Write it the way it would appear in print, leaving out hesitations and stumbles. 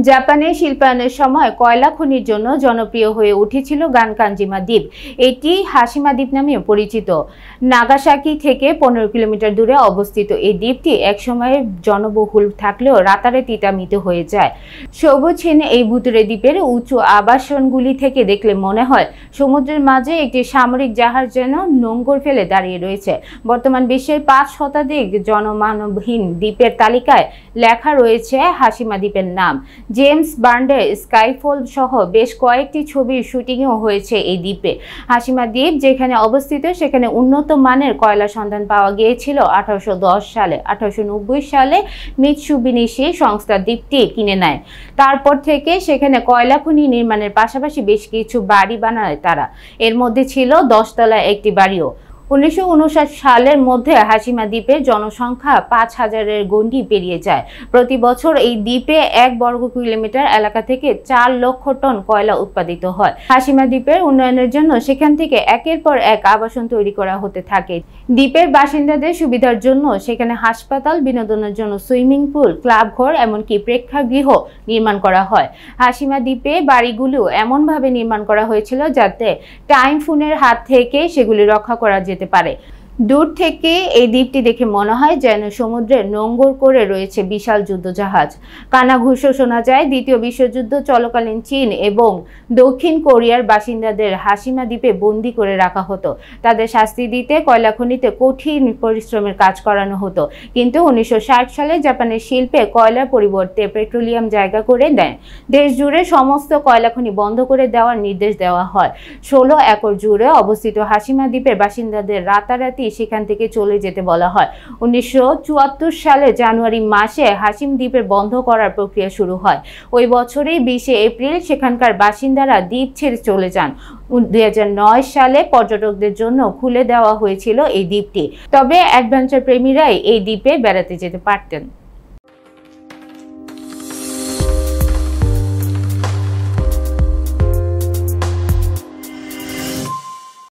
জাপানে শিল্পায়নের সময় কয়লা খনির জন্য জনপ্রিয় হয়ে উঠেছিল গানকানজিমা দ্বীপ। এটি হাশিমা দ্বীপ নামেও পরিচিত। নাগাসাকি থেকে 15 কিলোমিটার দূরে অবস্থিত এই দ্বীপটি একসময় জনবহুল থাকলেও রাতারাতি মৃত হয়ে যায়। সবুজহীন এই ভুতুড়ে দ্বীপের উঁচু আবাসনগুলি থেকে দেখলে মনে হয় সমুদ্রের মাঝে একটি সামরিক জাহাজ যেন নোঙর ফেলে দাঁড়িয়ে রয়েছে। বর্তমান বিশ্বের 5 শতাধিক জনমানবহীন দ্বীপের তালিকায় লেখা রয়েছে হাশিমা দ্বীপের নাম। জেমস বন্ডের স্কাইফল সহ বেশ কয়েকটি ছবির শুটিংও হয়েছে এই দ্বীপে। হাশিমা দ্বীপ যেখানে অবস্থিত সেখানে উন্নত মানের কয়লা সন্ধান পাওয়া গিয়েছিল 1810 সালে। 1890 সালে মিৎসুবিশি সংস্থা দ্বীপটি কিনে নেয়। তারপর থেকে সেখানে কয়লা খনি নির্মাণের পাশাপাশি বেশ কিছু বাড়ি বানায় তারা। এর মধ্যে ছিল 10 তলা একটি বাড়িও। 1959 সালের মধ্যে হাশিমা দ্বীপের জনসংখ্যা 5000-এর গণ্ডি পেরিয়ে যায়। প্রতি বছর এই দ্বীপে 1 বর্গ কিলোমিটার এলাকা থেকে 4 লক্ষ টন কয়লা উৎপাদিত হয়। হাশিমা দ্বীপের উন্নয়নের জন্য সেখান থেকে একের পর এক আবাসন তৈরি করা হতে থাকে। দ্বীপের বাসিন্দাদের সুবিধার জন্য সেখানে হাসপাতাল, বিনোদনের জন্য সুইমিং পুল, ক্লাব ঘর, এমনকি প্রেক্ষাগৃহ নির্মাণ করা হয়। হাশিমা দ্বীপে বাড়িগুলো এমনভাবে নির্মাণ করা হয়েছিল যাতে টাইফুনের হাত থেকে সেগুলি রক্ষা করা যেতে পারে। দূর থেকে এই দ্বীপটি দেখে মনে হয় যেন সমুদ্রে নোঙর করে রয়েছে বিশাল যুদ্ধজাহাজ। কানাঘুষো শোনা যায় দ্বিতীয় বিশ্বযুদ্ধ চলাকালীন চীন এবং দক্ষিণ কোরিয়ার বাসিন্দাদের হাশিমা দ্বীপে বন্দী করে রাখা হতো। তাদের শাস্তি দিতে কয়লা খনিতে কঠিন পরিশ্রমের কাজ করানো হতো। কিন্তু 1960 সালে জাপানের শিল্পে কয়লার পরিবর্তে পেট্রোলিয়াম জায়গা করে দেয়। দেশ জুড়ে সমস্ত কয়লা খনি বন্ধ করে দেওয়ার নির্দেশ দেওয়া হয়। 16 একর জুড়ে অবস্থিত হাশিমা দ্বীপের বাসিন্দাদের রাতারাতি সেখান থেকে চলে যেতে বলা হয়। 1974 সালে জানুয়ারি মাসে হাশিম দ্বীপের বন্ধ করার প্রক্রিয়া শুরু হয়। ওই বছরেই 20 এপ্রিল সেখানকার বাসিন্দারা দ্বীপ ছেড়ে চলে যান। 2009 সালে পর্যটকদের জন্য খুলে দেওয়া হয়েছিল এই দ্বীপটি। তবে অ্যাডভেঞ্চার প্রেমীরাই এই দ্বীপে বেড়াতে যেতে পারতেন।